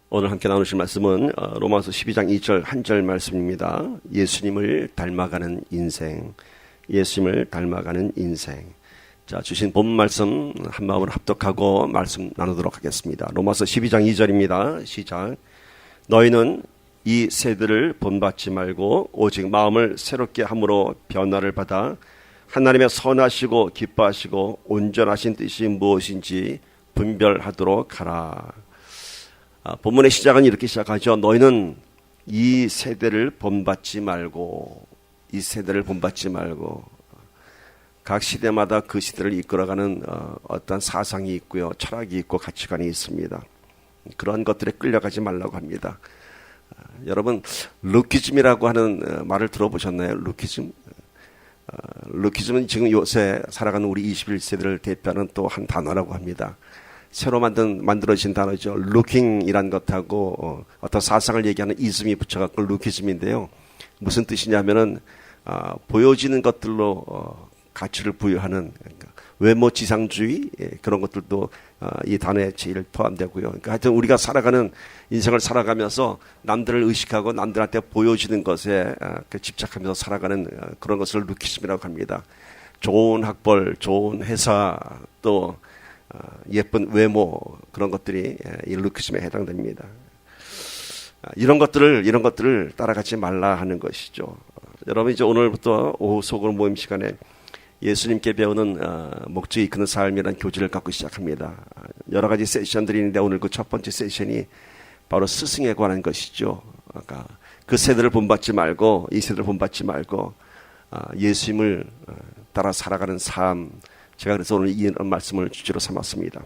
오늘 함께 나누실 말씀은 로마서 12장 2절 한 절 말씀입니다. 예수님을 닮아가는 인생, 예수님을 닮아가는 인생. 자, 주신 본 말씀 한 마음으로 합독하고 말씀 나누도록 하겠습니다. 로마서 12장 2절입니다. 시작. 너희는 이 세대를 본받지 말고 오직 마음을 새롭게 함으로 변화를 받아 하나님의 선하시고 기뻐하시고 온전하신 뜻이 무엇인지 분별하도록 하라. 본문의 시작은 이렇게 시작하죠. 너희는 이 세대를 본받지 말고, 이 세대를 본받지 말고. 각 시대마다 그 시대를 이끌어가는 어떤 사상이 있고요, 철학이 있고 가치관이 있습니다. 그런 것들에 끌려가지 말라고 합니다. 여러분, 루키즘이라고 하는 말을 들어보셨나요? 루키즘? 루키즘은 지금 요새 살아가는 우리 21세대를 대표하는 또 한 단어라고 합니다. 새로 만들어진 단어죠. 루킹이란 것하고 어떤 사상을 얘기하는 이즘이 붙여갖고 루키즘인데요. 무슨 뜻이냐면은 보여지는 것들로 가치를 부여하는, 그러니까 외모 지상주의, 그런 것들도 이 단어에 제일 포함되고요. 그러니까 하여튼 우리가 살아가는 인생을 살아가면서 남들을 의식하고 남들한테 보여지는 것에 집착하면서 살아가는 그런 것을 루키즘이라고 합니다. 좋은 학벌, 좋은 회사, 또 예쁜 외모, 그런 것들이 이 루키즘에 해당됩니다. 이런 것들을 따라가지 말라 하는 것이죠. 여러분, 이제 오늘부터 오후 소그룹 모임 시간에 예수님께 배우는 목적이 이끄는 삶이라는 교재를 갖고 시작합니다. 여러 가지 세션들이 있는데 오늘 그 첫 번째 세션이 바로 스승에 관한 것이죠. 그러니까 그 세대를 본받지 말고, 이 세대를 본받지 말고 예수님을 따라 살아가는 삶. 제가 그래서 오늘 이 말씀을 주제로 삼았습니다.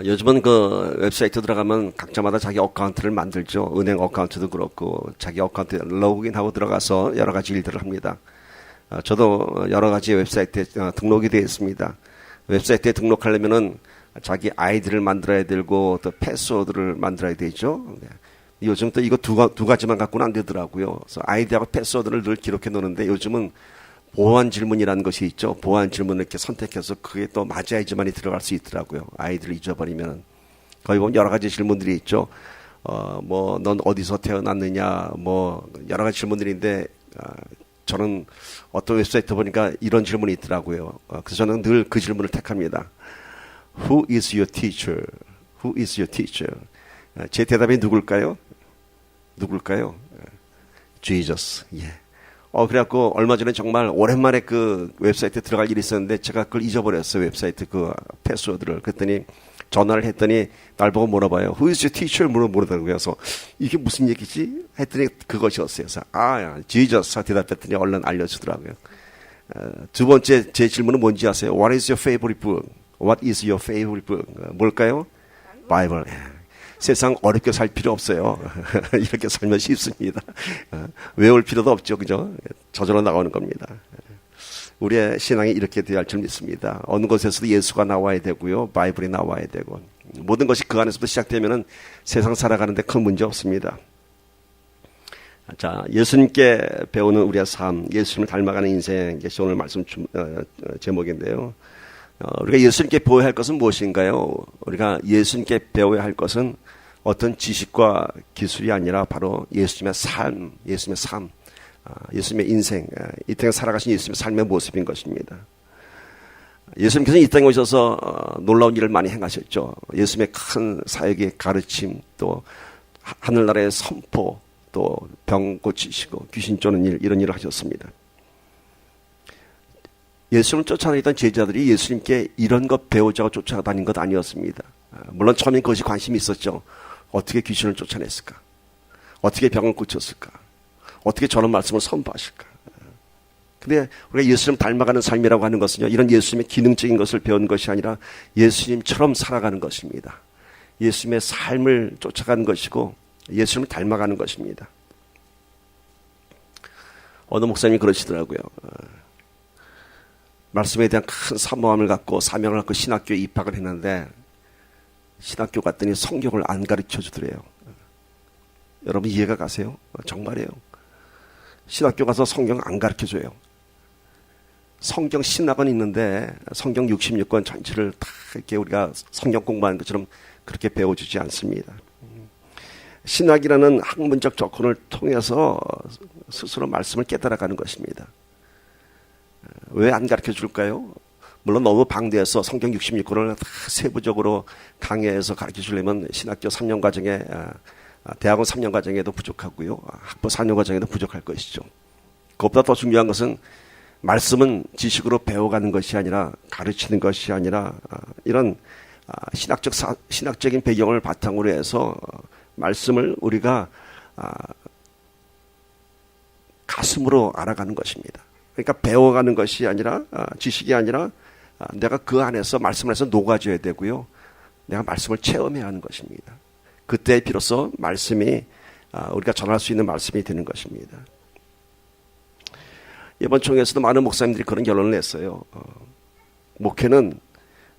요즘은 그 웹사이트 들어가면 각자마다 자기 어카운트를 만들죠. 은행 어카운트도 그렇고 자기 어카운트에 로그인하고 들어가서 여러 가지 일들을 합니다. 저도 여러 가지 웹사이트에 등록이 되어 있습니다. 웹사이트에 등록하려면은 자기 아이디를 만들어야 되고 또 패스워드를 만들어야 되죠. 요즘 또 이거 두 가지만 갖고는 안 되더라고요. 그래서 아이디하고 패스워드를 늘 기록해 놓는데 요즘은 보안 질문이라는 것이 있죠. 보안 질문을 이렇게 선택해서 그게 또 맞아야지만이 들어갈 수 있더라고요. 아이디를 잊어버리면. 거기 보면 여러 가지 질문들이 있죠. 뭐, 넌 어디서 태어났느냐, 뭐, 여러 가지 질문들인데, 저는 어떤 웹사이트 보니까 이런 질문이 있더라고요. 그래서 저는 늘 그 질문을 택합니다. Who is your teacher? Who is your teacher? 제 대답이 누굴까요? Jesus. 예. 그래갖고 얼마 전에 정말 오랜만에 그 웹사이트에 들어갈 일이 있었는데 제가 그걸 잊어버렸어요. 웹사이트 그 패스워드를. 그랬더니 전화를 했더니 날 보고 물어봐요. Who is your teacher? 물어보더라고요. 그래서 이게 무슨 얘기지? 했더니 그것이었어요. 그래서 Jesus 대답했더니 얼른 알려주더라고요. 두 번째 제 질문은 뭔지 아세요? What is your favorite book? What is your favorite book? 뭘까요? Bible. 세상 어렵게 살 필요 없어요. 이렇게 살면 쉽습니다. 외울 필요도 없죠. 그죠? 저절로 나오는 겁니다. 우리의 신앙이 이렇게 되어야 할 줄 믿습니다. 어느 곳에서도 예수가 나와야 되고요. 바이블이 나와야 되고. 모든 것이 그 안에서부터 시작되면은 세상 살아가는데 큰 문제 없습니다. 자, 예수님께 배우는 우리의 삶, 예수님을 닮아가는 인생, 이것이 오늘 말씀 제목인데요. 우리가 예수님께 배워야 할 것은 무엇인가요? 우리가 예수님께 배워야 할 것은 어떤 지식과 기술이 아니라 바로 예수님의 삶, 예수님의 인생, 이 땅에 살아가신 예수님의 삶의 모습인 것입니다. 예수님께서는 이 땅에 오셔서 놀라운 일을 많이 행하셨죠. 예수님의 큰 사역의 가르침, 또 하늘나라의 선포, 또 병 고치시고 귀신 쫓는 일, 이런 일을 하셨습니다. 예수님을 쫓아다니던 제자들이 예수님께 이런 것 배우자고 쫓아다닌 것 아니었습니다. 물론 처음엔 그것이 관심이 있었죠. 어떻게 귀신을 쫓아냈을까? 어떻게 병을 고쳤을까? 어떻게 저런 말씀을 선포하실까? 근데 우리가 예수님 닮아가는 삶이라고 하는 것은요, 이런 예수님의 기능적인 것을 배운 것이 아니라 예수님처럼 살아가는 것입니다. 예수님의 삶을 쫓아가는 것이고 예수님을 닮아가는 것입니다. 어느 목사님이 그러시더라고요. 말씀에 대한 큰 사모함을 갖고 사명을 갖고 신학교에 입학을 했는데 신학교 갔더니 성경을 안 가르쳐 주더래요. 여러분 이해가 가세요? 정말이에요. 신학교 가서 성경 안 가르쳐 줘요. 성경 신학은 있는데 성경 66권 전체를 다 이렇게 우리가 성경 공부하는 것처럼 그렇게 배워주지 않습니다. 신학이라는 학문적 접근을 통해서 스스로 말씀을 깨달아가는 것입니다. 왜 안 가르쳐 줄까요? 물론 너무 방대해서 성경 66권을 다 세부적으로 강의해서 가르쳐 주려면 신학교 3년 과정에 대학원 3년 과정에도 부족하고요. 학부 4년 과정에도 부족할 것이죠. 그것보다 더 중요한 것은 말씀은 지식으로 배워가는 것이 아니라 가르치는 것이 아니라 이런 신학적인 배경을 바탕으로 해서 말씀을 우리가 가슴으로 알아가는 것입니다. 그러니까 배워가는 것이 아니라 지식이 아니라 내가 그 안에서 말씀 안에서 녹아져야 되고요. 내가 말씀을 체험해야 하는 것입니다. 그때 비로소 말씀이 우리가 전할 수 있는 말씀이 되는 것입니다. 이번 총회에서도 많은 목사님들이 그런 결론을 냈어요. 목회는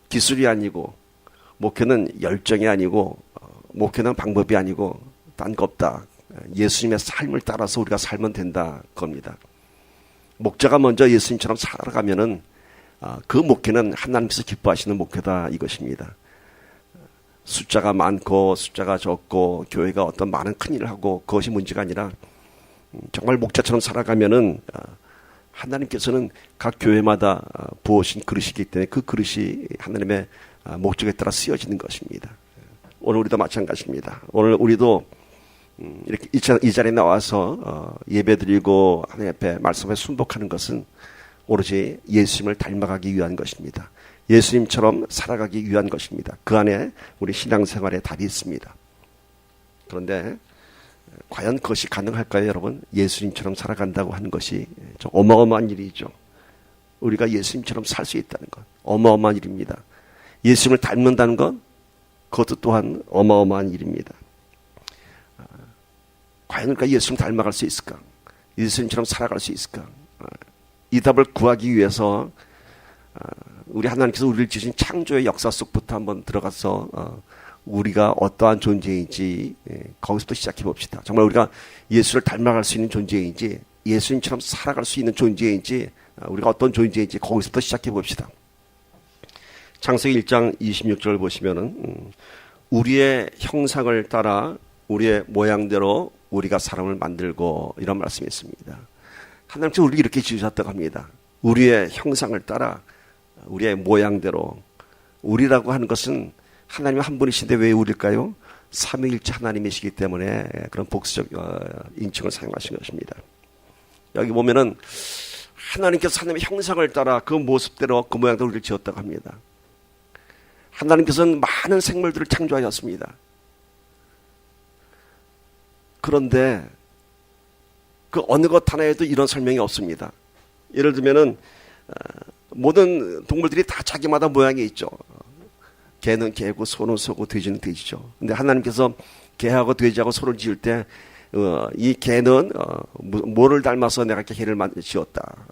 기술이 아니고 목회는 열정이 아니고 목회는 방법이 아니고 딴 거 없다. 예수님의 삶을 따라서 우리가 살면 된다 겁니다. 목자가 먼저 예수님처럼 살아가면은 그 목회는 하나님께서 기뻐하시는 목회다 이것입니다. 숫자가 많고 숫자가 적고 교회가 어떤 많은 큰일을 하고 그것이 문제가 아니라 정말 목자처럼 살아가면은 하나님께서는 각 교회마다 부으신 그릇이기 때문에 그 그릇이 하나님의 목적에 따라 쓰여지는 것입니다. 오늘 우리도 마찬가지입니다. 오늘 우리도 이렇게 이 자리에 나와서 예배드리고 하나님 앞에 말씀에 순복하는 것은 오로지 예수님을 닮아가기 위한 것입니다. 예수님처럼 살아가기 위한 것입니다. 그 안에 우리 신앙생활에 답이 있습니다. 그런데 과연 그것이 가능할까요, 여러분? 예수님처럼 살아간다고 하는 것이 좀 어마어마한 일이죠. 우리가 예수님처럼 살 수 있다는 것, 어마어마한 일입니다. 예수님을 닮는다는 것, 그것도 또한 어마어마한 일입니다. 과연 우리가 예수님 닮아갈 수 있을까? 예수님처럼 살아갈 수 있을까? 이 답을 구하기 위해서 우리 하나님께서 우리를 지으신 창조의 역사 속부터 한번 들어가서 우리가 어떠한 존재인지 거기서부터 시작해 봅시다. 정말 우리가 예수를 닮아갈 수 있는 존재인지 예수님처럼 살아갈 수 있는 존재인지 우리가 어떤 존재인지 거기서부터 시작해 봅시다. 창세기 1장 26절 보시면은 우리의 형상을 따라 우리의 모양대로 우리가 사람을 만들고 이런 말씀이 있습니다. 하나님께서 우리를 이렇게 지으셨다고 합니다. 우리의 형상을 따라 우리의 모양대로. 우리라고 하는 것은 하나님 한 분이신데 왜 우리일까요? 삼위일체 하나님이시기 때문에 그런 복수적 인칭을 사용하신 것입니다. 여기 보면은 하나님께서 하나님의 형상을 따라 그 모습대로 그 모양대로 우리를 지었다고 합니다. 하나님께서는 많은 생물들을 창조하셨습니다. 그런데 그 어느 것 하나에도 이런 설명이 없습니다. 예를 들면은 모든 동물들이 다 자기마다 모양이 있죠. 개는 개고 소는 소고 돼지는 돼지죠. 근데 하나님께서 개하고 돼지하고 소를 지을 때 이 개는 뭐를 닮아서 내가 개를 지었다.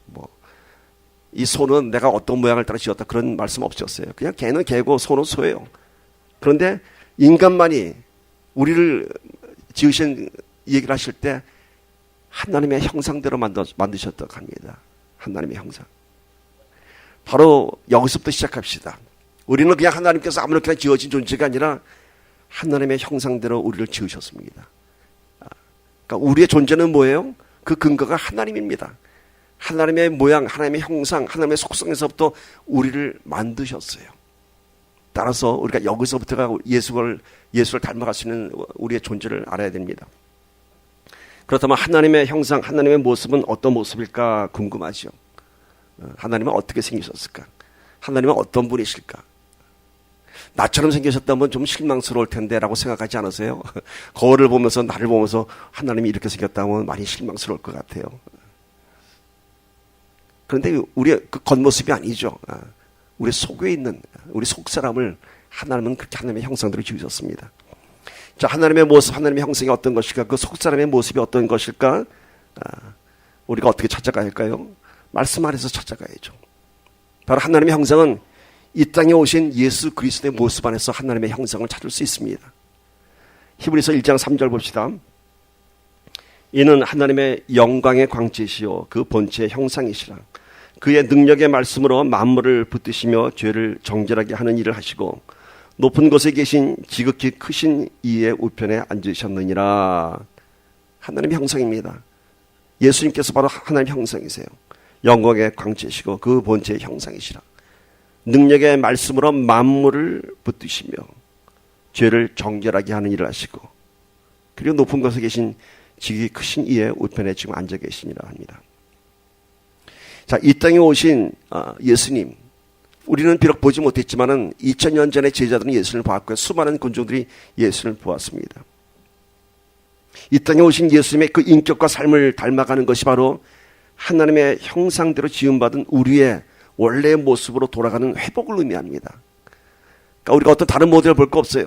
이 소는 내가 어떤 모양을 따라 지었다. 그런 말씀 없었어요. 그냥 개는 개고 소는 소예요. 그런데 인간만이 우리를 지으신 얘기를 하실 때 하나님의 형상대로 만드셨다고 합니다. 하나님의 형상. 바로 여기서부터 시작합시다. 우리는 그냥 하나님께서 아무렇게나 지어진 존재가 아니라 하나님의 형상대로 우리를 지으셨습니다. 그러니까 우리의 존재는 뭐예요? 그 근거가 하나님입니다. 하나님의 모양, 하나님의 형상, 하나님의 속성에서부터 우리를 만드셨어요. 따라서 우리가 여기서부터가 예수를 닮아갈 수 있는 우리의 존재를 알아야 됩니다. 그렇다면 하나님의 형상, 하나님의 모습은 어떤 모습일까 궁금하죠. 하나님은 어떻게 생기셨을까? 하나님은 어떤 분이실까? 나처럼 생기셨다면 좀 실망스러울 텐데 라고 생각하지 않으세요? 거울을 보면서 나를 보면서 하나님이 이렇게 생겼다면 많이 실망스러울 것 같아요. 그런데 우리의 그 겉모습이 아니죠. 우리 속에 있는 우리 속사람을 하나님은 그렇게 하나님의 형상대로 지으셨습니다. 자, 하나님의 모습, 하나님의 형상이 어떤 것일까? 그 속사람의 모습이 어떤 것일까? 우리가 어떻게 찾아가야 할까요? 말씀 안에서 찾아가야죠. 바로 하나님의 형상은 이 땅에 오신 예수 그리스도의 모습 안에서 하나님의 형상을 찾을 수 있습니다. 히브리서 1장 3절 봅시다. 이는 하나님의 영광의 광채시요 그 본체의 형상이시라. 그의 능력의 말씀으로 만물을 붙드시며 죄를 정결하게 하는 일을 하시고 높은 곳에 계신 지극히 크신 이의 우편에 앉으셨느니라. 하나님의 형상입니다. 예수님께서 바로 하나님의 형상이세요. 영광의 광채시고 그 본체의 형상이시라. 능력의 말씀으로 만물을 붙드시며 죄를 정결하게 하는 일을 하시고, 그리고 높은 곳에 계신 지극히 크신 이의 우편에 지금 앉아 계시니라 합니다. 자, 이 땅에 오신 예수님, 우리는 비록 보지 못했지만은 2000년 전에 제자들은 예수를 보았고요. 수많은 군중들이 예수를 보았습니다. 이 땅에 오신 예수님의 그 인격과 삶을 닮아가는 것이 바로 하나님의 형상대로 지음받은 우리의 원래의 모습으로 돌아가는 회복을 의미합니다. 그러니까 우리가 어떤 다른 모델을 볼 거 없어요.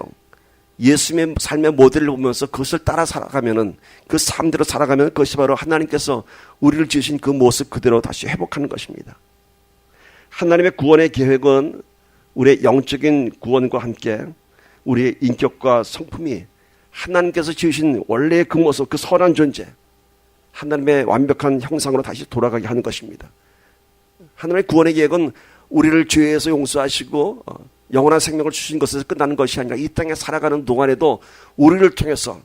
예수님의 삶의 모델을 보면서 그것을 따라 살아가면은, 그 삶대로 살아가면 그것이 바로 하나님께서 우리를 지으신 그 모습 그대로 다시 회복하는 것입니다. 하나님의 구원의 계획은 우리의 영적인 구원과 함께 우리의 인격과 성품이 하나님께서 지으신 원래의 그 모습, 그 선한 존재, 하나님의 완벽한 형상으로 다시 돌아가게 하는 것입니다. 하나님의 구원의 계획은 우리를 죄에서 용서하시고 영원한 생명을 주신 것에서 끝나는 것이 아니라 이 땅에 살아가는 동안에도 우리를 통해서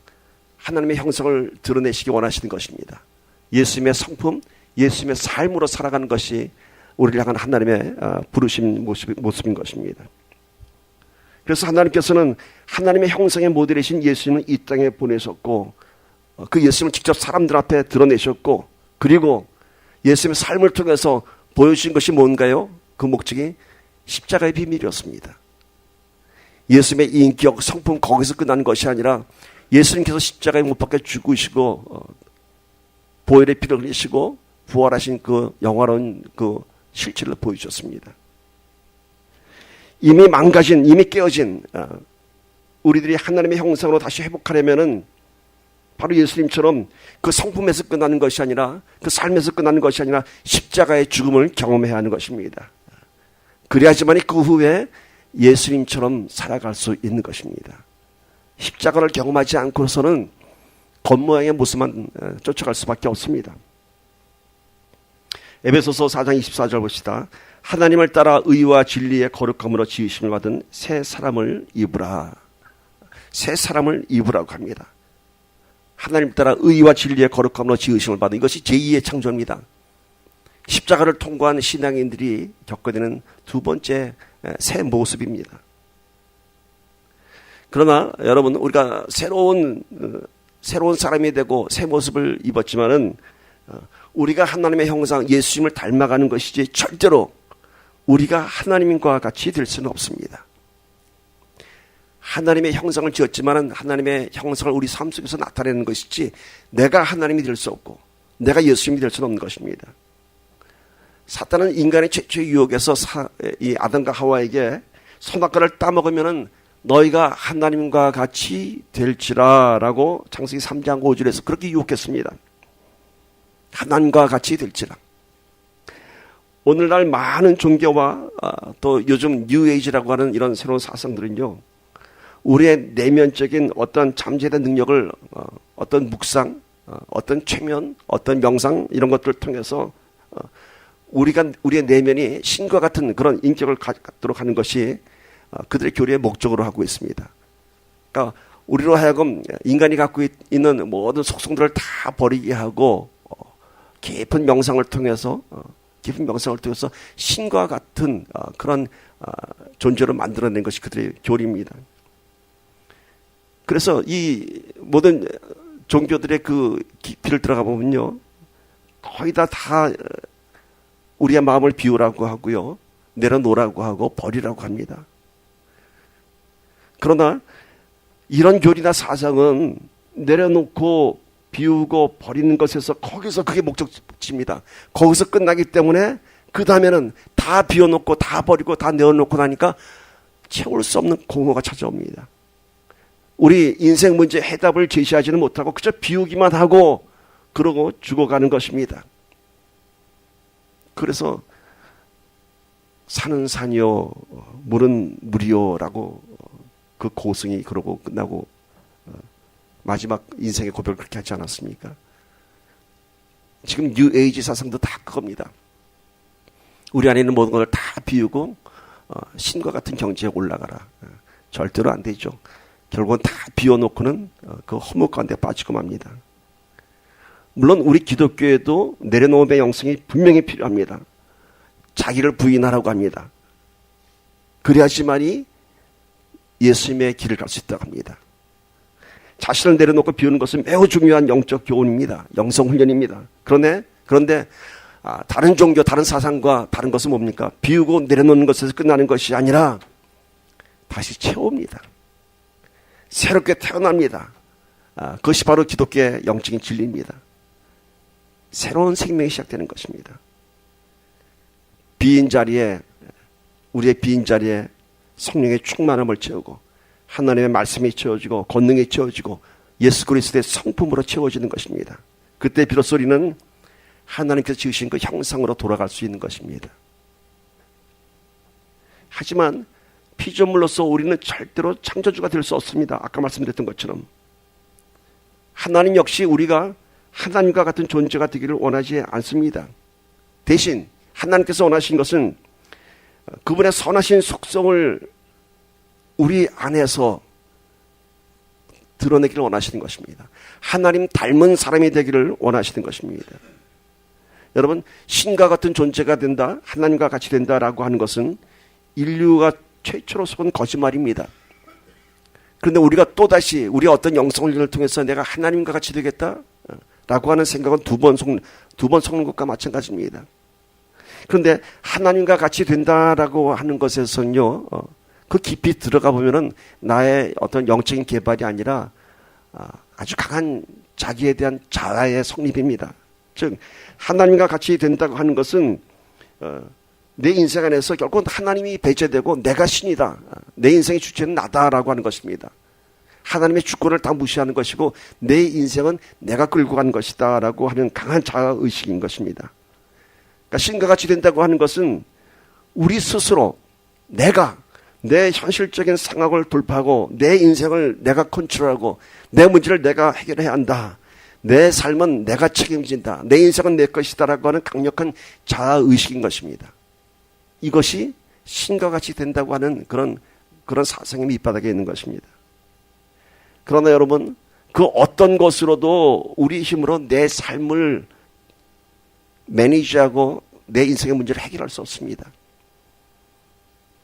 하나님의 형상을 드러내시기 원하시는 것입니다. 예수님의 성품, 예수님의 삶으로 살아가는 것이 우리를 향한 하나님의 부르심 모습인 것입니다. 그래서 하나님께서는 하나님의 형상의 모델이신 예수님을 이 땅에 보내셨고, 그 예수님을 직접 사람들 앞에 드러내셨고, 그리고 예수님의 삶을 통해서 보여주신 것이 뭔가요? 그 목적이 십자가의 비밀이었습니다. 예수님의 인격, 성품 거기서 끝나는 것이 아니라 예수님께서 십자가에 못 박혀 죽으시고 보혈의 피를 흘리시고 부활하신 그 영화로운 그 실체를 보여주셨습니다. 이미 망가진, 이미 깨어진 우리들이 하나님의 형상으로 다시 회복하려면은 바로 예수님처럼 그 성품에서 끝나는 것이 아니라, 그 삶에서 끝나는 것이 아니라 십자가의 죽음을 경험해야 하는 것입니다. 그래야지만이 그 후에 예수님처럼 살아갈 수 있는 것입니다. 십자가를 경험하지 않고서는 겉모양의 모습만 쫓아갈 수밖에 없습니다. 에베소서 4장 24절 봅시다. 하나님을 따라 의와 진리의 거룩함으로 지으심을 받은 새 사람을 입으라. 새 사람을 입으라고 합니다. 하나님 따라 의와 진리의 거룩함으로 지으심을 받은, 이것이 제2의 창조입니다. 십자가를 통과한 신앙인들이 겪게 되는 두 번째 새 모습입니다. 그러나 여러분, 우리가 새로운 사람이 되고 새 모습을 입었지만은 우리가 하나님의 형상 예수님을 닮아가는 것이지 절대로 우리가 하나님과 같이 될 수는 없습니다. 하나님의 형상을 지었지만은 하나님의 형상을 우리 삶 속에서 나타내는 것이지 내가 하나님이 될 수 없고 내가 예수님이 될 수는 없는 것입니다. 사탄은 인간의 최초의 유혹에서 이 아담과 하와에게 선악과를 따먹으면은 너희가 하나님과 같이 될지라라고 창세기 3장 5절에서 그렇게 유혹했습니다. 하나님과 같이 될지라. 오늘날 많은 종교와 또 요즘 뉴에이지라고 하는 이런 새로운 사상들은요, 우리의 내면적인 어떤 잠재된 능력을 어떤 묵상, 어떤 최면, 어떤 명상 이런 것들을 통해서 우리의 내면이 신과 같은 그런 인격을 갖도록 하는 것이 그들의 교리의 목적으로 하고 있습니다. 그러니까 우리로 하여금 인간이 갖고 있는 모든 속성들을 다 버리게 하고 깊은 명상을 통해서 신과 같은 그런 존재를 만들어낸 것이 그들의 교리입니다. 그래서 이 모든 종교들의 그 깊이를 들어가 보면요, 거의 다 우리의 마음을 비우라고 하고요, 내려놓으라고 하고 버리라고 합니다. 그러나 이런 교리나 사상은 내려놓고 비우고 버리는 것에서 거기서 그게 목적지입니다. 거기서 끝나기 때문에 그 다음에는 다 비워놓고 다 버리고 다 내어놓고 나니까 채울 수 없는 공허가 찾아옵니다. 우리 인생 문제 해답을 제시하지는 못하고 그저 비우기만 하고 그러고 죽어가는 것입니다. 그래서 산은 산이요 물은 물이요라고 그 고승이 그러고 끝나고 마지막 인생의 고백을 그렇게 하지 않았습니까? 지금 뉴에이지 사상도 다 그겁니다. 우리 안에 있는 모든 것을 다 비우고 신과 같은 경지에 올라가라. 절대로 안 되죠. 결국은 다 비워놓고는 그 허무 가운데 빠지고 맙니다. 물론 우리 기독교에도 내려놓음의 영성이 분명히 필요합니다. 자기를 부인하라고 합니다. 그래야지만이 예수님의 길을 갈 수 있다고 합니다. 자신을 내려놓고 비우는 것은 매우 중요한 영적 교훈입니다. 영성 훈련입니다. 그런데 다른 종교, 다른 사상과 다른 것은 뭡니까? 비우고 내려놓는 것에서 끝나는 것이 아니라 다시 채웁니다. 새롭게 태어납니다. 그것이 바로 기독교의 영적인 진리입니다. 새로운 생명이 시작되는 것입니다. 우리의 빈 자리에 성령의 충만함을 채우고 하나님의 말씀이 채워지고 권능이 채워지고 예수 그리스도의 성품으로 채워지는 것입니다. 그때 비로소 우리는 하나님께서 지으신 그 형상으로 돌아갈 수 있는 것입니다. 하지만 피조물로서 우리는 절대로 창조주가 될 수 없습니다. 아까 말씀드렸던 것처럼 하나님 역시 우리가 하나님과 같은 존재가 되기를 원하지 않습니다. 대신 하나님께서 원하신 것은 그분의 선하신 속성을 우리 안에서 드러내기를 원하시는 것입니다. 하나님 닮은 사람이 되기를 원하시는 것입니다. 여러분, 신과 같은 존재가 된다, 하나님과 같이 된다라고 하는 것은 인류가 최초로 속은 거짓말입니다. 그런데 우리가 또다시 우리의 어떤 영성훈련을 통해서 내가 하나님과 같이 되겠다라고 하는 생각은 두 번 속는 것과 마찬가지입니다. 그런데 하나님과 같이 된다라고 하는 것에서는요, 그 깊이 들어가 보면은 나의 어떤 영적인 개발이 아니라 아주 강한 자기에 대한 자아의 성립입니다. 즉 하나님과 같이 된다고 하는 것은 내 인생 안에서 결국은 하나님이 배제되고 내가 신이다. 내 인생의 주체는 나다라고 하는 것입니다. 하나님의 주권을 다 무시하는 것이고 내 인생은 내가 끌고 가는 것이다 라고 하는 강한 자아의식인 것입니다. 그러니까 신과 같이 된다고 하는 것은 우리 스스로 내가 내 현실적인 상황을 돌파하고 내 인생을 내가 컨트롤하고 내 문제를 내가 해결해야 한다. 내 삶은 내가 책임진다. 내 인생은 내 것이다 라고 하는 강력한 자아의식인 것입니다. 이것이 신과 같이 된다고 하는 그런 사상의 밑바닥에 있는 것입니다. 그러나 여러분, 그 어떤 것으로도 우리 힘으로 내 삶을 매니지하고 내 인생의 문제를 해결할 수 없습니다.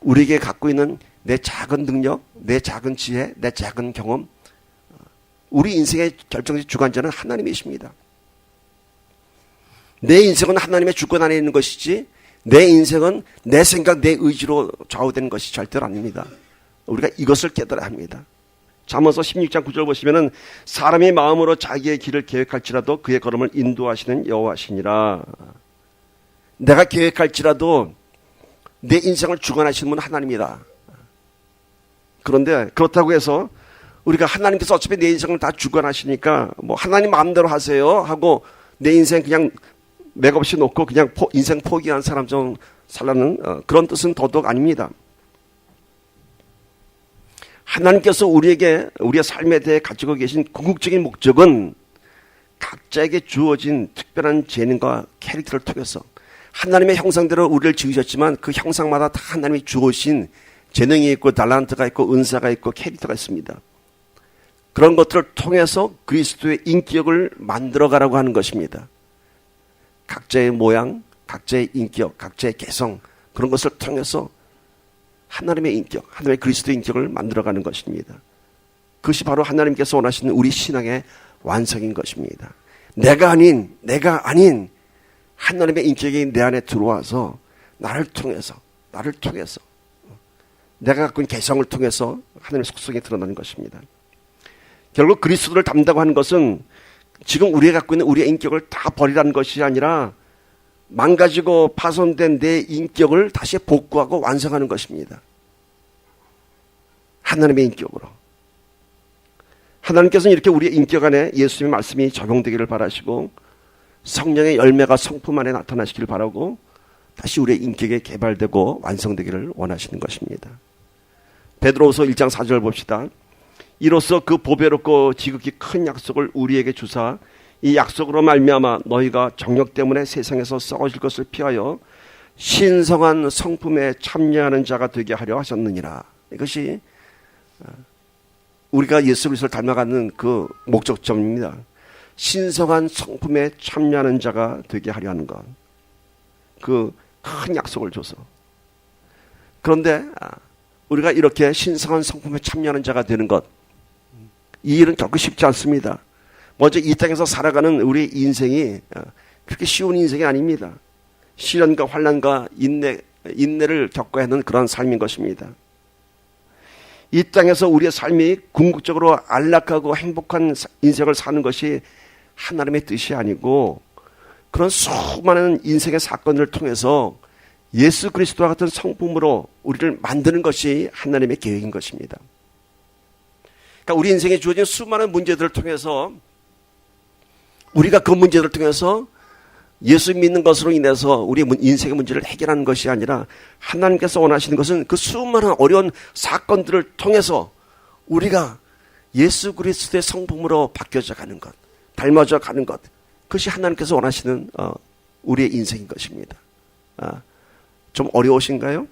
우리에게 갖고 있는 내 작은 능력, 내 작은 지혜, 내 작은 경험, 우리 인생의 결정적 주관자는 하나님이십니다. 내 인생은 하나님의 주권 안에 있는 것이지 내 인생은 내 생각, 내 의지로 좌우되는 것이 절대로 아닙니다. 우리가 이것을 깨달아야 합니다. 잠언서 16장 9절 보시면은 사람의 마음으로 자기의 길을 계획할지라도 그의 걸음을 인도하시는 여호와시니라. 내가 계획할지라도 내 인생을 주관하시는 분은 하나님이다. 그런데 그렇다고 해서 우리가 하나님께서 어차피 내 인생을 다 주관하시니까 뭐 하나님 마음대로 하세요 하고 내 인생 그냥 맥없이 놓고 그냥 인생 포기한 사람 좀 살라는 그런 뜻은 더더욱 아닙니다. 하나님께서 우리에게 우리의 삶에 대해 가지고 계신 궁극적인 목적은 각자에게 주어진 특별한 재능과 캐릭터를 통해서 하나님의 형상대로 우리를 지으셨지만 그 형상마다 다 하나님이 주어진 재능이 있고 달란트가 있고 은사가 있고 캐릭터가 있습니다. 그런 것들을 통해서 그리스도의 인격을 만들어가라고 하는 것입니다. 각자의 모양, 각자의 인격, 각자의 개성 그런 것을 통해서 하나님의 인격, 하나님의 그리스도의 인격을 만들어가는 것입니다. 그것이 바로 하나님께서 원하시는 우리 신앙의 완성인 것입니다. 내가 아닌 하나님의 인격이 내 안에 들어와서 나를 통해서 내가 갖고 있는 개성을 통해서 하나님의 속성이 드러나는 것입니다. 결국 그리스도를 닮는다고 하는 것은 지금 우리가 갖고 있는 우리의 인격을 다 버리라는 것이 아니라 망가지고 파손된 내 인격을 다시 복구하고 완성하는 것입니다. 하나님의 인격으로. 하나님께서는 이렇게 우리의 인격 안에 예수님의 말씀이 적용되기를 바라시고 성령의 열매가 성품 안에 나타나시기를 바라고 다시 우리의 인격에 개발되고 완성되기를 원하시는 것입니다. 베드로후서 1장 4절 봅시다. 이로써 그 보배롭고 지극히 큰 약속을 우리에게 주사 이 약속으로 말미암아 너희가 정욕 때문에 세상에서 썩어질 것을 피하여 신성한 성품에 참여하는 자가 되게 하려 하셨느니라. 이것이 우리가 예수 그리스도를 닮아가는 그 목적점입니다. 신성한 성품에 참여하는 자가 되게 하려 하는 것. 그 큰 약속을 줘서. 그런데 우리가 이렇게 신성한 성품에 참여하는 자가 되는 것, 이 일은 결코 쉽지 않습니다. 먼저 이 땅에서 살아가는 우리 인생이 그렇게 쉬운 인생이 아닙니다. 시련과 환난과 인내를 겪어야 하는 그런 삶인 것입니다. 이 땅에서 우리의 삶이 궁극적으로 안락하고 행복한 인생을 사는 것이 하나님의 뜻이 아니고, 그런 수많은 인생의 사건을 통해서 예수 그리스도와 같은 성품으로 우리를 만드는 것이 하나님의 계획인 것입니다. 그러니까 우리 인생에 주어진 수많은 문제들을 통해서, 우리가 그 문제들을 통해서 예수 믿는 것으로 인해서 우리 인생의 문제를 해결하는 것이 아니라, 하나님께서 원하시는 것은 그 수많은 어려운 사건들을 통해서 우리가 예수 그리스도의 성품으로 바뀌어져 가는 것, 닮아져 가는 것, 그것이 하나님께서 원하시는 우리의 인생인 것입니다. 좀 어려우신가요?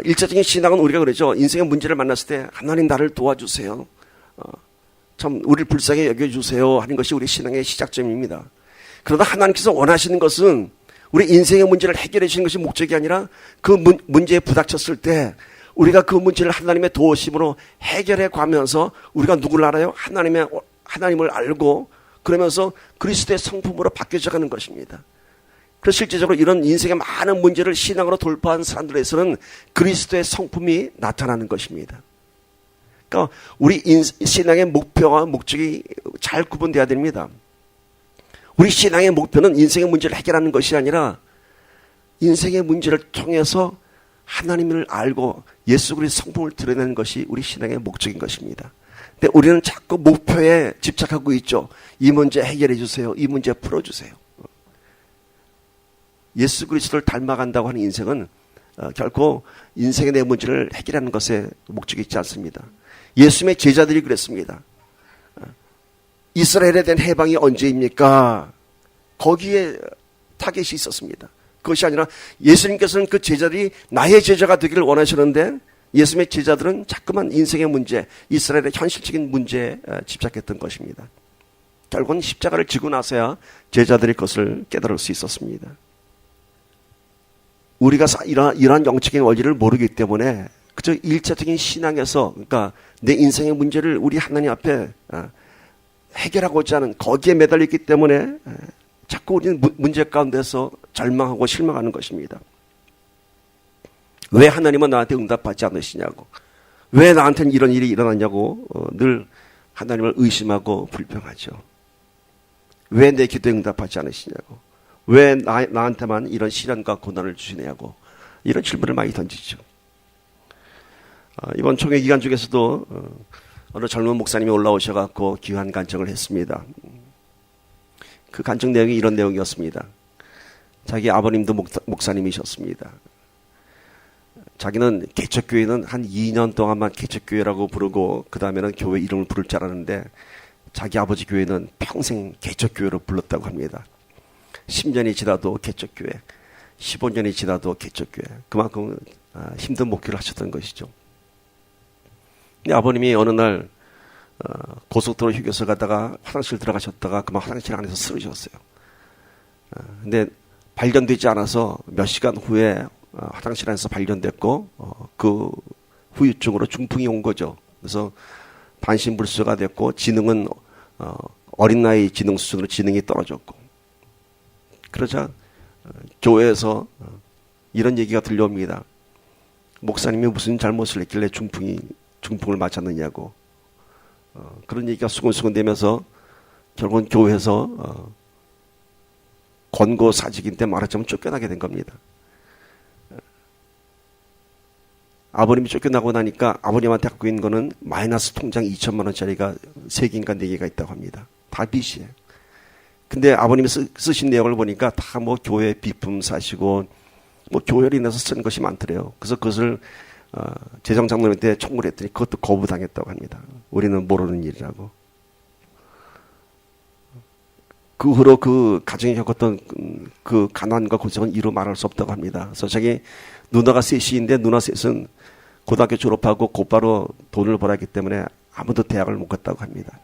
일차적인 신앙은 우리가 그러죠. 인생의 문제를 만났을 때 하나님 나를 도와주세요. 참 우리를 불쌍히 여겨주세요 하는 것이 우리 신앙의 시작점입니다. 그러나 하나님께서 원하시는 것은 우리 인생의 문제를 해결해 주시는 것이 목적이 아니라, 그 문제에 부닥쳤을 때 우리가 그 문제를 하나님의 도우심으로 해결해 가면서 우리가 누구를 알아요? 하나님을 알고, 그러면서 그리스도의 성품으로 바뀌어져 가는 것입니다. 그래서 실제적으로 이런 인생의 많은 문제를 신앙으로 돌파한 사람들에서는 그리스도의 성품이 나타나는 것입니다. 그러니까 우리 신앙의 목표와 목적이 잘 구분돼야 됩니다. 우리 신앙의 목표는 인생의 문제를 해결하는 것이 아니라, 인생의 문제를 통해서 하나님을 알고 예수 그리스도의 성품을 드러내는 것이 우리 신앙의 목적인 것입니다. 근데 우리는 자꾸 목표에 집착하고 있죠. 이 문제 해결해 주세요. 이 문제 풀어주세요. 예수 그리스도를 닮아간다고 하는 인생은 결코 인생의 내 문제를 해결하는 것에 목적이 있지 않습니다. 예수님의 제자들이 그랬습니다. 이스라엘에 대한 해방이 언제입니까? 거기에 타겟이 있었습니다. 그것이 아니라 예수님께서는 그 제자들이 나의 제자가 되기를 원하시는데, 예수님의 제자들은 자꾸만 인생의 문제, 이스라엘의 현실적인 문제에 집착했던 것입니다. 결국은 십자가를 지고 나서야 제자들이 그것을 깨달을 수 있었습니다. 우리가 이러한 영적인 원리를 모르기 때문에 그저 일차적인 신앙에서, 그러니까 내 인생의 문제를 우리 하나님 앞에 해결하고자 하는, 거기에 매달려 있기 때문에 자꾸 우리는 문제 가운데서 절망하고 실망하는 것입니다. 왜 하나님은 나한테 응답하지 않으시냐고, 왜 나한테는 이런 일이 일어났냐고 늘 하나님을 의심하고 불평하죠. 왜 내 기도에 응답하지 않으시냐고, 왜 나한테만 이런 시련과 고난을 주시냐고, 이런 질문을 많이 던지죠. 이번 총회 기간 중에서도 어느 젊은 목사님이 올라오셔갖고 귀한 간청을 했습니다. 그 간청 내용이 이런 내용이었습니다. 자기 아버님도 목사님이셨습니다. 자기는 개척교회는 한 2년 동안만 개척교회라고 부르고 그 다음에는 교회 이름을 부를 줄 알았는데, 자기 아버지 교회는 평생 개척교회로 불렀다고 합니다. 10년이 지나도 개척교회, 15년이 지나도 개척교회. 그만큼 힘든 목회를 하셨던 것이죠. 근데 아버님이 어느 날 고속도로 휴게소 가다가 화장실 들어가셨다가 그만 화장실 안에서 쓰러지셨어요. 근데 발견되지 않아서 몇 시간 후에 화장실 안에서 발견됐고, 그 후유증으로 중풍이 온 거죠. 그래서 반신불수가 됐고, 지능은 어린 나이 지능 수준으로 지능이 떨어졌고, 그러자 교회에서 이런 얘기가 들려옵니다. 목사님이 무슨 잘못을 했길래 중풍을 맞았느냐고. 그런 얘기가 수근수근되면서 결국은 교회에서 권고사직인데 말하자면 쫓겨나게 된 겁니다. 아버님이 쫓겨나고 나니까 아버님한테 갖고 있는 거는 마이너스 통장 2천만 원짜리가 3개인가 4개가 있다고 합니다. 다 빚이에요. 근데 아버님이 쓰신 내용을 보니까 다 뭐 교회 비품 사시고 뭐 교회로 인해서 쓴 것이 많더래요. 그래서 그것을 재정장로한테 청구를 했더니 그것도 거부당했다고 합니다. 우리는 모르는 일이라고. 그 후로 그 가정이 겪었던 그 가난과 고생은 이루 말할 수 없다고 합니다. 그래서 자기 누나가 셋인데 누나 셋은 고등학교 졸업하고 곧바로 돈을 벌었기 때문에 아무도 대학을 못 갔다고 합니다.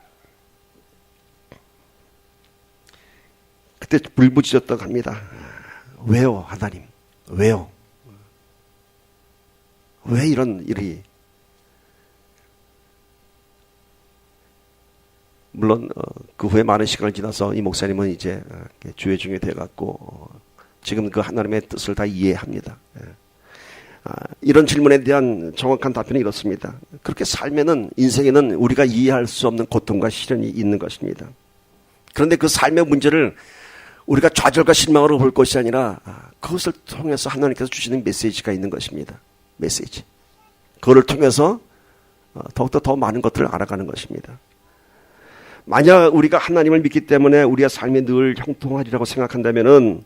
그때 불부짖었다고 합니다. 왜요, 하나님? 왜요? 왜 이런 일이? 물론 그 후에 많은 시간을 지나서 이 목사님은 이제 주의 돼갖고 지금 그 하나님의 뜻을 다 이해합니다. 이런 질문에 대한 정확한 답변은 이렇습니다. 그렇게 살면은 인생에는 우리가 이해할 수 없는 고통과 시련이 있는 것입니다. 그런데 그 삶의 문제를 우리가 좌절과 실망으로 볼 것이 아니라 그것을 통해서 하나님께서 주시는 메시지가 있는 것입니다. 메시지. 그걸 통해서 더욱더 더 많은 것들을 알아가는 것입니다. 만약 우리가 하나님을 믿기 때문에 우리의 삶이 늘 형통하리라고 생각한다면은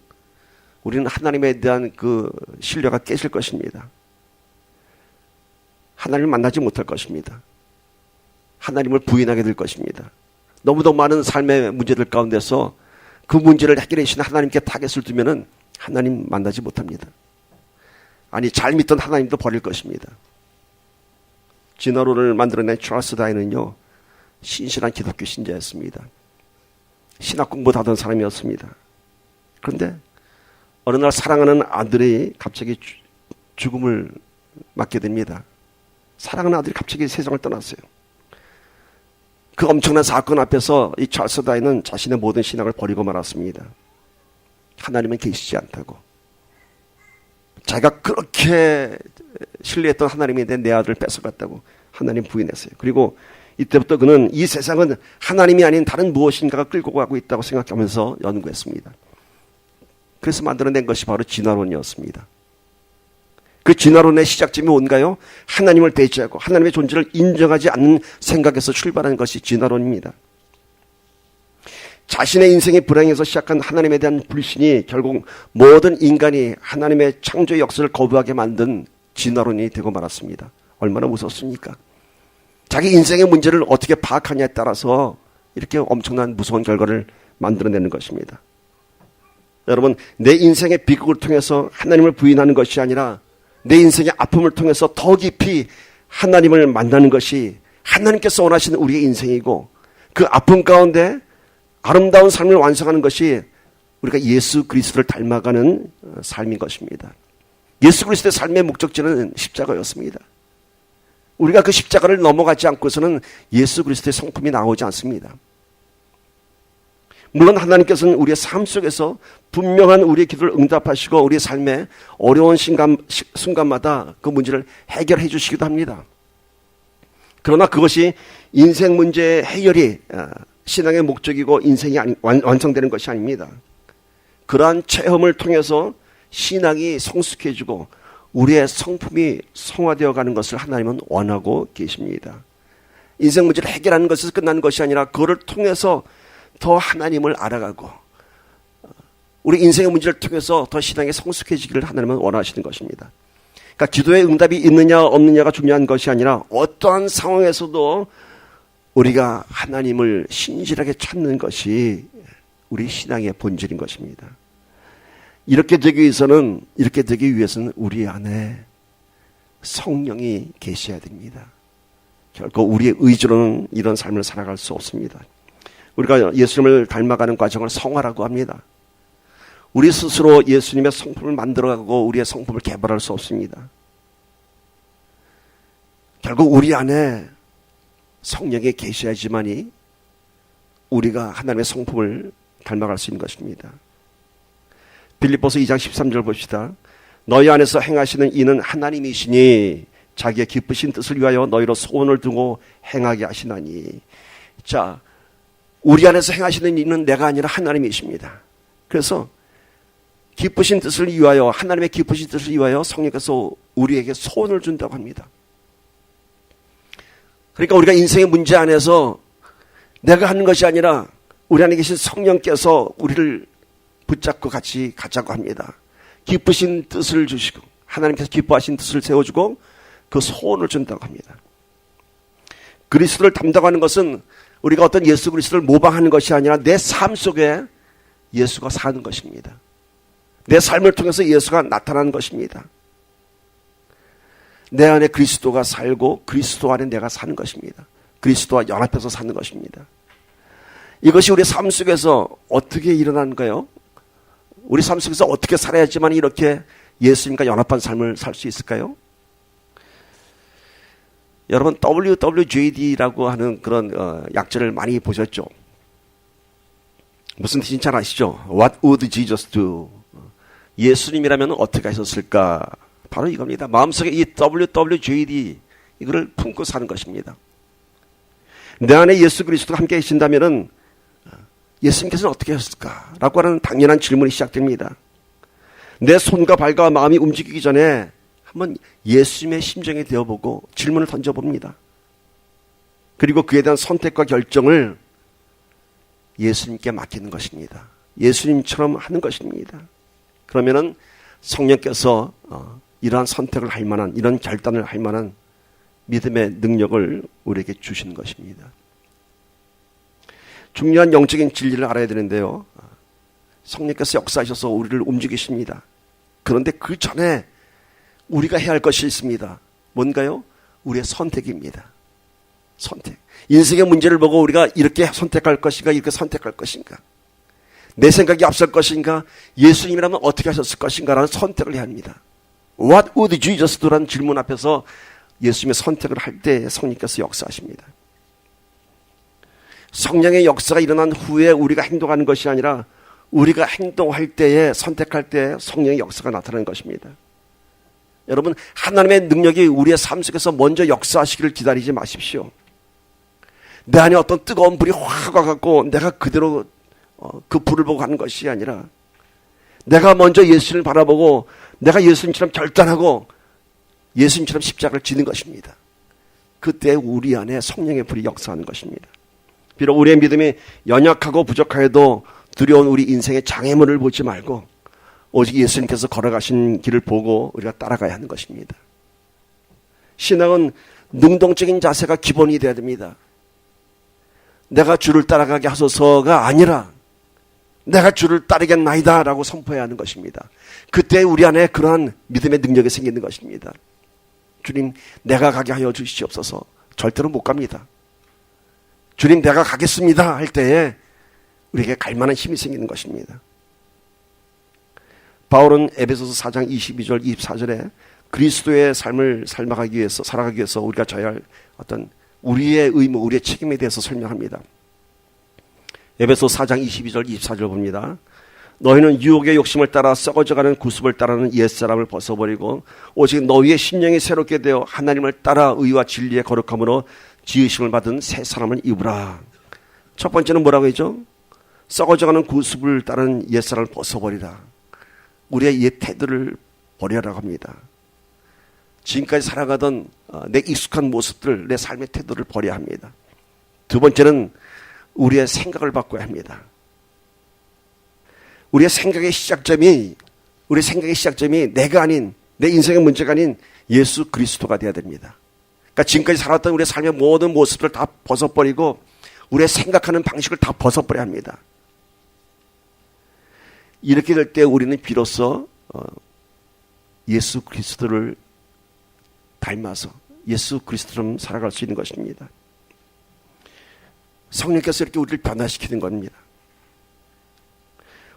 우리는 하나님에 대한 그 신뢰가 깨질 것입니다. 하나님을 만나지 못할 것입니다. 하나님을 부인하게 될 것입니다. 너무도 많은 삶의 문제들 가운데서 그 문제를 해결해 주신 하나님께 타겟을 두면은 하나님 만나지 못합니다. 아니, 잘 믿던 하나님도 버릴 것입니다. 진화론을 만들어낸 찰스 다윈은요, 신실한 기독교 신자였습니다. 신학 공부도 하던 사람이었습니다. 그런데 어느 날 사랑하는 아들이 갑자기 죽음을 맞게 됩니다. 사랑하는 아들이 갑자기 세상을 떠났어요. 그 엄청난 사건 앞에서 이 찰스 다윈은 자신의 모든 신앙을 버리고 말았습니다. 하나님은 계시지 않다고. 자기가 그렇게 신뢰했던 하나님에 대한 내 아들을 뺏어갔다고 하나님 부인했어요. 그리고 이때부터 그는 이 세상은 하나님이 아닌 다른 무엇인가가 끌고 가고 있다고 생각하면서 연구했습니다. 그래서 만들어낸 것이 바로 진화론이었습니다. 그 진화론의 시작점이 뭔가요? 하나님을 배제하고 하나님의 존재를 인정하지 않는 생각에서 출발한 것이 진화론입니다. 자신의 인생의 불행에서 시작한 하나님에 대한 불신이 결국 모든 인간이 하나님의 창조의 역사를 거부하게 만든 진화론이 되고 말았습니다. 얼마나 무섭습니까? 자기 인생의 문제를 어떻게 파악하냐에 따라서 이렇게 엄청난 무서운 결과를 만들어내는 것입니다. 여러분, 내 인생의 비극을 통해서 하나님을 부인하는 것이 아니라 내 인생의 아픔을 통해서 더 깊이 하나님을 만나는 것이 하나님께서 원하시는 우리의 인생이고, 그 아픔 가운데 아름다운 삶을 완성하는 것이 우리가 예수 그리스도를 닮아가는 삶인 것입니다. 예수 그리스도의 삶의 목적지는 십자가였습니다. 우리가 그 십자가를 넘어가지 않고서는 예수 그리스도의 성품이 나오지 않습니다. 물론 하나님께서는 우리의 삶 속에서 분명한 우리의 기도를 응답하시고 우리의 삶에 어려운 순간마다 그 문제를 해결해 주시기도 합니다. 그러나 그것이 인생 문제의 해결이 신앙의 목적이고 인생이 완성되는 것이 아닙니다. 그러한 체험을 통해서 신앙이 성숙해지고 우리의 성품이 성화되어 가는 것을 하나님은 원하고 계십니다. 인생 문제를 해결하는 것에서 끝나는 것이 아니라 그거를 통해서 더 하나님을 알아가고 우리 인생의 문제를 통해서 더 신앙이 성숙해지기를 하나님은 원하시는 것입니다. 그러니까 기도의 응답이 있느냐 없느냐가 중요한 것이 아니라 어떠한 상황에서도 우리가 하나님을 신실하게 찾는 것이 우리 신앙의 본질인 것입니다. 이렇게 되기 위해서는 우리 안에 성령이 계셔야 됩니다. 결코 우리의 의지로는 이런 삶을 살아갈 수 없습니다. 우리가 예수님을 닮아가는 과정을 성화라고 합니다. 우리 스스로 예수님의 성품을 만들어가고 우리의 성품을 개발할 수 없습니다. 결국 우리 안에 성령이 계셔야지만이 우리가 하나님의 성품을 닮아갈 수 있는 것입니다. 빌립보서 2장 13절 봅시다. 너희 안에서 행하시는 이는 하나님이시니 자기의 기쁘신 뜻을 위하여 너희로 소원을 두고 행하게 하시나니. 자, 우리 안에서 행하시는 이는 내가 아니라 하나님이십니다. 그래서 기쁘신 뜻을 위하여, 하나님의 기쁘신 뜻을 위하여 성령께서 우리에게 소원을 준다고 합니다. 그러니까 우리가 인생의 문제 안에서 내가 하는 것이 아니라 우리 안에 계신 성령께서 우리를 붙잡고 같이 가자고 합니다. 기쁘신 뜻을 주시고 하나님께서 기뻐하신 뜻을 세워주고 그 소원을 준다고 합니다. 그리스도를 담당하는 것은 우리가 어떤 예수 그리스도를 모방하는 것이 아니라 내 삶 속에 예수가 사는 것입니다. 내 삶을 통해서 예수가 나타나는 것입니다. 내 안에 그리스도가 살고 그리스도 안에 내가 사는 것입니다. 그리스도와 연합해서 사는 것입니다. 이것이 우리 삶 속에서 어떻게 일어나는가요? 우리 삶 속에서 어떻게 살아야지만 이렇게 예수님과 연합한 삶을 살 수 있을까요? 여러분 WWJD라고 하는 그런 약자를 많이 보셨죠? 무슨 뜻인지 잘 아시죠? What would Jesus do? 예수님이라면 어떻게 하셨을까? 바로 이겁니다. 마음속에 이 WWJD 이거를 품고 사는 것입니다. 내 안에 예수 그리스도가 함께 계신다면은 예수님께서는 어떻게 하셨을까? 라고 하는 당연한 질문이 시작됩니다. 내 손과 발과 마음이 움직이기 전에 한번 예수님의 심정이 되어보고 질문을 던져봅니다. 그리고 그에 대한 선택과 결정을 예수님께 맡기는 것입니다. 예수님처럼 하는 것입니다. 그러면은 성령께서 이러한 선택을 할 만한, 이런 결단을 할 만한 믿음의 능력을 우리에게 주시는 것입니다. 중요한 영적인 진리를 알아야 되는데요. 성령께서 역사하셔서 우리를 움직이십니다. 그런데 그 전에 우리가 해야 할 것이 있습니다. 뭔가요? 우리의 선택입니다. 선택. 인생의 문제를 보고 우리가 이렇게 선택할 것인가, 이렇게 선택할 것인가. 내 생각이 앞설 것인가, 예수님이라면 어떻게 하셨을 것인가라는 선택을 해야 합니다. What would Jesus do? 라는 질문 앞에서 예수님의 선택을 할 때 성령께서 역사하십니다. 성령의 역사가 일어난 후에 우리가 행동하는 것이 아니라 우리가 행동할 때에, 선택할 때에 성령의 역사가 나타나는 것입니다. 여러분, 하나님의 능력이 우리의 삶 속에서 먼저 역사하시기를 기다리지 마십시오. 내 안에 어떤 뜨거운 불이 확 와갖고 내가 그대로 그 불을 보고 가는 것이 아니라 내가 먼저 예수님을 바라보고 내가 예수님처럼 결단하고 예수님처럼 십자가를 지는 것입니다. 그때 우리 안에 성령의 불이 역사하는 것입니다. 비록 우리의 믿음이 연약하고 부족하여도 두려운 우리 인생의 장애물을 보지 말고 오직 예수님께서 걸어가신 길을 보고 우리가 따라가야 하는 것입니다. 신앙은 능동적인 자세가 기본이 되어야 됩니다. 내가 주를 따라가게 하소서가 아니라 내가 주를 따르겠나이다 라고 선포해야 하는 것입니다. 그때 우리 안에 그러한 믿음의 능력이 생기는 것입니다. 주님, 내가 가게 하여 주시옵소서. 절대로 못 갑니다. 주님, 내가 가겠습니다 할 때에 우리에게 갈 만한 힘이 생기는 것입니다. 바울은 에베소서 4장 22절 24절에 그리스도의 삶을 살아가기 위해서 우리가 져야 할 어떤 우리의 의무, 우리의 책임에 대해서 설명합니다. 에베소 4장 22절 24절 봅니다. 너희는 유혹의 욕심을 따라 썩어져가는 구습을 따르는 옛사람을 벗어버리고 오직 너희의 심령이 새롭게 되어 하나님을 따라 의와 진리의 거룩함으로 지으심을 받은 새 사람을 입으라. 첫 번째는 뭐라고 했죠? 썩어져가는 구습을 따르는 옛사람을 벗어버리라. 우리의 옛 태도를 버려라고 합니다. 지금까지 살아가던 내 익숙한 모습들, 내 삶의 태도를 버려야 합니다. 두 번째는 우리의 생각을 바꿔야 합니다. 우리의 생각의 시작점이 내가 아닌, 내 인생의 문제가 아닌 예수 그리스도가 되어야 됩니다. 그러니까 지금까지 살았던 우리의 삶의 모든 모습을 다 벗어버리고 우리의 생각하는 방식을 다 벗어버려야 합니다. 이렇게 될 때 우리는 비로소 예수 그리스도를 닮아서 예수 그리스도처럼 살아갈 수 있는 것입니다. 성령께서 이렇게 우리를 변화시키는 겁니다.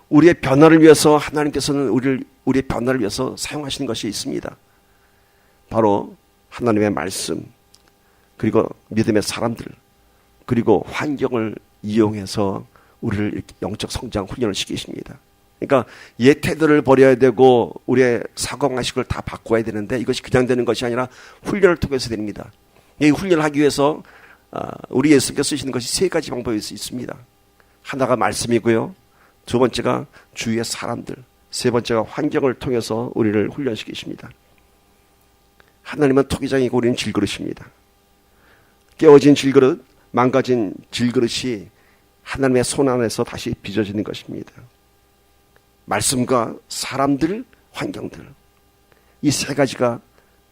우리의 변화를 위해서 하나님께서는 우리의 변화를 위해서 사용하시는 것이 있습니다. 바로 하나님의 말씀, 그리고 믿음의 사람들, 그리고 환경을 이용해서 우리를 이렇게 영적 성장 훈련을 시키십니다. 그러니까 옛 태도를 버려야 되고 우리의 사고방식을 다 바꿔야 되는데 이것이 그냥 되는 것이 아니라 훈련을 통해서 됩니다. 이 훈련을 하기 위해서 우리 예수님께서 쓰시는 것이 세 가지 방법이 있습니다. 하나가 말씀이고요. 두 번째가 주위의 사람들, 세 번째가 환경을 통해서 우리를 훈련시키십니다. 하나님은 토기장이고 우리는 질그릇입니다. 깨어진 질그릇, 망가진 질그릇이 하나님의 손 안에서 다시 빚어지는 것입니다. 말씀과 사람들, 환경들, 이 세 가지가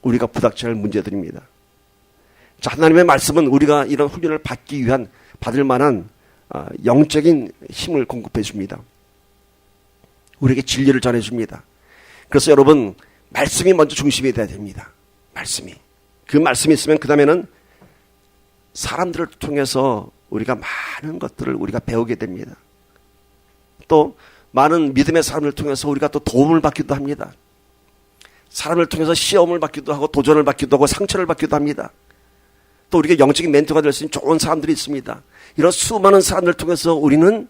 우리가 부닥쳐야 할 문제들입니다. 자, 하나님의 말씀은 우리가 이런 훈련을 받을 만한 영적인 힘을 공급해 줍니다. 우리에게 진리를 전해 줍니다. 그래서 여러분, 말씀이 먼저 중심이 되어야 됩니다. 그 말씀이 있으면 그 다음에는 사람들을 통해서 우리가 많은 것들을 우리가 배우게 됩니다. 또 많은 믿음의 사람을 통해서 우리가 또 도움을 받기도 합니다. 사람을 통해서 시험을 받기도 하고 도전을 받기도 하고 상처를 받기도 합니다. 또 우리가 영적인 멘토가 될 수 있는 좋은 사람들이 있습니다. 이런 수많은 사람들을 통해서 우리는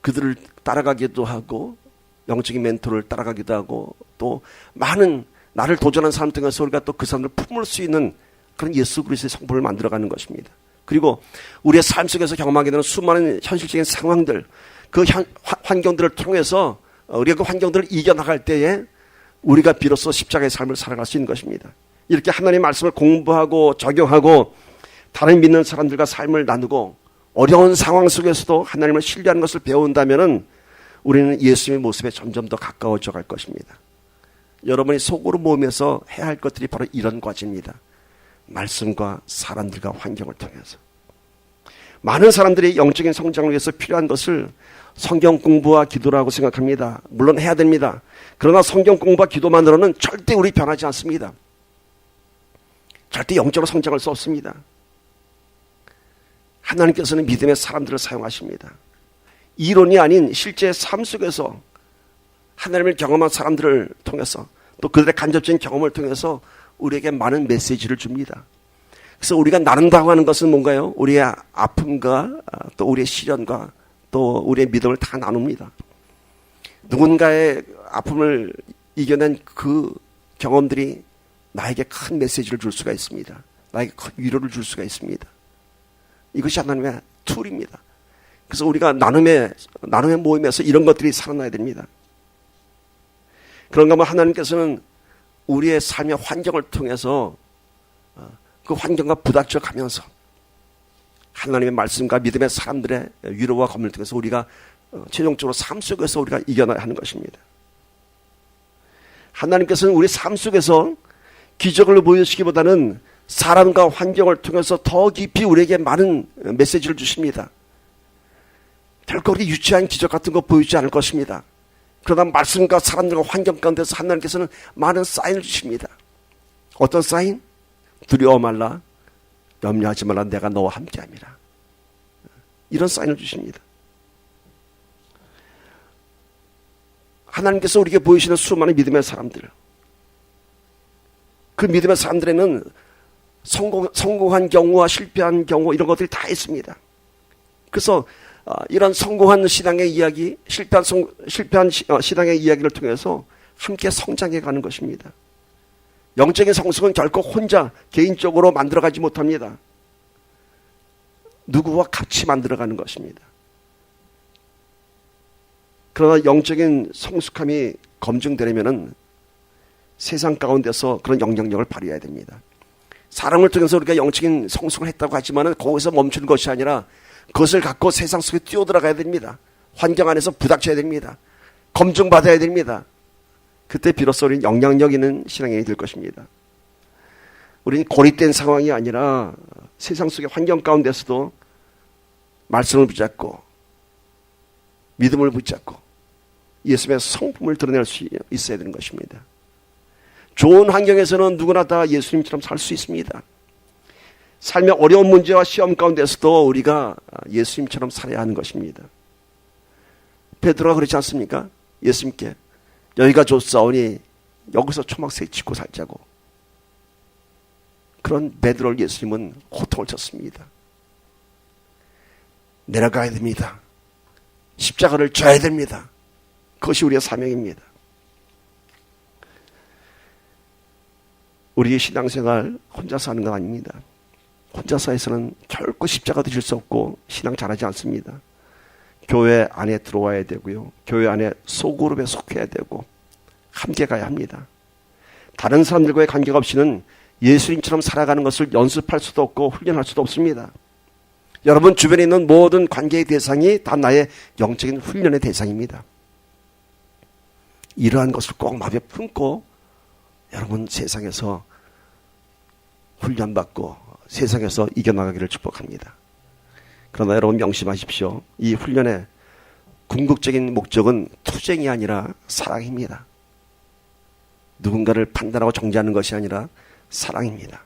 그들을 따라가기도 하고 영적인 멘토를 따라가기도 하고 또 많은 나를 도전한 사람 통해서 우리가 또 그 사람들을 품을 수 있는 그런 예수 그리스도의 성품을 만들어가는 것입니다. 그리고 우리의 삶 속에서 경험하게 되는 수많은 현실적인 상황들, 그 환경들을 통해서 우리가 그 환경들을 이겨나갈 때에 우리가 비로소 십자가의 삶을 살아갈 수 있는 것입니다. 이렇게 하나님의 말씀을 공부하고 적용하고 다른 믿는 사람들과 삶을 나누고 어려운 상황 속에서도 하나님을 신뢰하는 것을 배운다면 우리는 예수님의 모습에 점점 더 가까워져 갈 것입니다. 여러분이 속으로 모으면서 해야 할 것들이 바로 이런 과제입니다. 말씀과 사람들과 환경을 통해서. 많은 사람들이 영적인 성장을 위해서 필요한 것을 성경 공부와 기도라고 생각합니다. 물론 해야 됩니다. 그러나 성경 공부와 기도만으로는 절대 우리 변하지 않습니다. 절대 영적으로 성장할 수 없습니다. 하나님께서는 믿음의 사람들을 사용하십니다. 이론이 아닌 실제 삶 속에서 하나님을 경험한 사람들을 통해서 또 그들의 간접적인 경험을 통해서 우리에게 많은 메시지를 줍니다. 그래서 우리가 나눈다고 하는 것은 뭔가요? 우리의 아픔과 또 우리의 시련과 또 우리의 믿음을 다 나눕니다. 누군가의 아픔을 이겨낸 그 경험들이 나에게 큰 메시지를 줄 수가 있습니다. 나에게 큰 위로를 줄 수가 있습니다. 이것이 하나님의 툴입니다. 그래서 우리가 나눔의 모임에서 이런 것들이 살아나야 됩니다. 그런가 하면 하나님께서는 우리의 삶의 환경을 통해서 그 환경과 부닥쳐 가면서 하나님의 말씀과 믿음의 사람들의 위로와 검을 통해서 우리가 최종적으로 삶 속에서 우리가 이겨나야 하는 것입니다. 하나님께서는 우리 삶 속에서 기적을 보여주시기보다는 사람과 환경을 통해서 더 깊이 우리에게 많은 메시지를 주십니다. 결코 우리 유치한 기적 같은 거 보이지 않을 것입니다. 그러나 말씀과 사람들과 환경 가운데서 하나님께서는 많은 사인을 주십니다. 어떤 사인? 두려워 말라, 염려하지 말라, 내가 너와 함께함이라. 이런 사인을 주십니다. 하나님께서 우리에게 보이시는 수많은 믿음의 사람들, 그 믿음의 사람들에는 성공한 경우와 실패한 경우 이런 것들이 다 있습니다. 그래서 이런 성공한 신앙의 이야기, 실패한 신앙의 이야기를 통해서 함께 성장해 가는 것입니다. 영적인 성숙은 결코 혼자 개인적으로 만들어가지 못합니다. 누구와 같이 만들어가는 것입니다. 그러나 영적인 성숙함이 검증되려면 세상 가운데서 그런 영향력을 발휘해야 됩니다. 사람을 통해서 우리가 영적인 성숙을 했다고 하지만 거기서 멈추는 것이 아니라 그것을 갖고 세상 속에 뛰어들어가야 됩니다. 환경 안에서 부닥쳐야 됩니다. 검증받아야 됩니다. 그때 비로소 우리는 영향력 있는 신앙인이 될 것입니다. 우리는 고립된 상황이 아니라 세상 속의 환경 가운데서도 말씀을 붙잡고 믿음을 붙잡고 예수님의 성품을 드러낼 수 있어야 되는 것입니다. 좋은 환경에서는 누구나 다 예수님처럼 살 수 있습니다. 삶의 어려운 문제와 시험 가운데서도 우리가 예수님처럼 살아야 하는 것입니다. 베드로가 그렇지 않습니까? 예수님께 여기가 좋사오니 여기서 초막새 짓고 살자고. 그런 베드로를 예수님은 호통을 쳤습니다. 내려가야 됩니다. 십자가를 져야 됩니다. 그것이 우리의 사명입니다. 우리의 신앙생활 혼자서 하는 건 아닙니다. 혼자서 해서는 결코 십자가도 질 수 없고 신앙 잘하지 않습니다. 교회 안에 들어와야 되고요. 교회 안에 소그룹에 속해야 되고 함께 가야 합니다. 다른 사람들과의 관계가 없이는 예수님처럼 살아가는 것을 연습할 수도 없고 훈련할 수도 없습니다. 여러분 주변에 있는 모든 관계의 대상이 다 나의 영적인 훈련의 대상입니다. 이러한 것을 꼭 마음에 품고 여러분 세상에서 훈련받고 세상에서 이겨나가기를 축복합니다. 그러나 여러분 명심하십시오. 이 훈련의 궁극적인 목적은 투쟁이 아니라 사랑입니다. 누군가를 판단하고 정죄하는 것이 아니라 사랑입니다.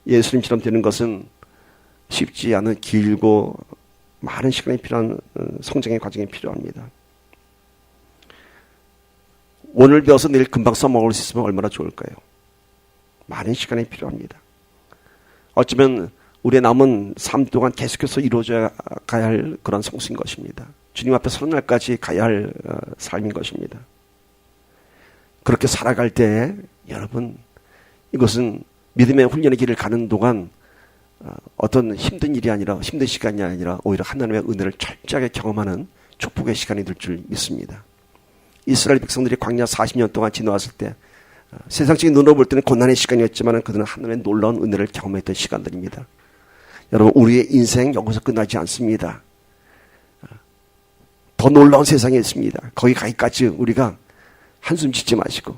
예수님처럼 되는 것은 쉽지 않은 길고 많은 시간이 필요한 성장의 과정이 필요합니다. 오늘 배워서 내일 금방 써먹을 수 있으면 얼마나 좋을까요? 많은 시간이 필요합니다. 어쩌면 우리의 남은 삶 동안 계속해서 이루어져야 가야 할 그런 성수인 것입니다. 주님 앞에 서는 날까지 가야 할 삶인 것입니다. 그렇게 살아갈 때 여러분, 이것은 믿음의 훈련의 길을 가는 동안 어떤 힘든 일이 아니라, 힘든 시간이 아니라 오히려 하나님의 은혜를 철저하게 경험하는 축복의 시간이 될 줄 믿습니다. 이스라엘 백성들이 광야 40년 동안 지나왔을 때 세상적인 눈으로 볼 때는 고난의 시간이었지만 그들은 하나님의 놀라운 은혜를 경험했던 시간들입니다. 여러분, 우리의 인생 여기서 끝나지 않습니다. 더 놀라운 세상이 있습니다. 거기 가기까지 우리가 한숨 짓지 마시고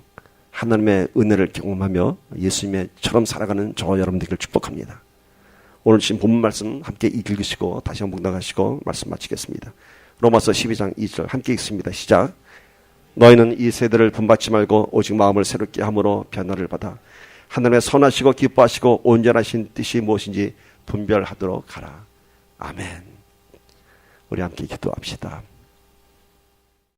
하나님의 은혜를 경험하며 예수님처럼 살아가는 저와 여러분들을 축복합니다. 오늘 주신 본문 말씀 함께 읽으시고 다시 한번 묵상하시고 말씀 마치겠습니다. 로마서 12장 2절 함께 읽습니다. 시작. 너희는 이 세대를 본받지 말고 오직 마음을 새롭게 함으로 변화를 받아 하나님의 선하시고 기뻐하시고 온전하신 뜻이 무엇인지 분별하도록 하라. 아멘. 우리 함께 기도합시다.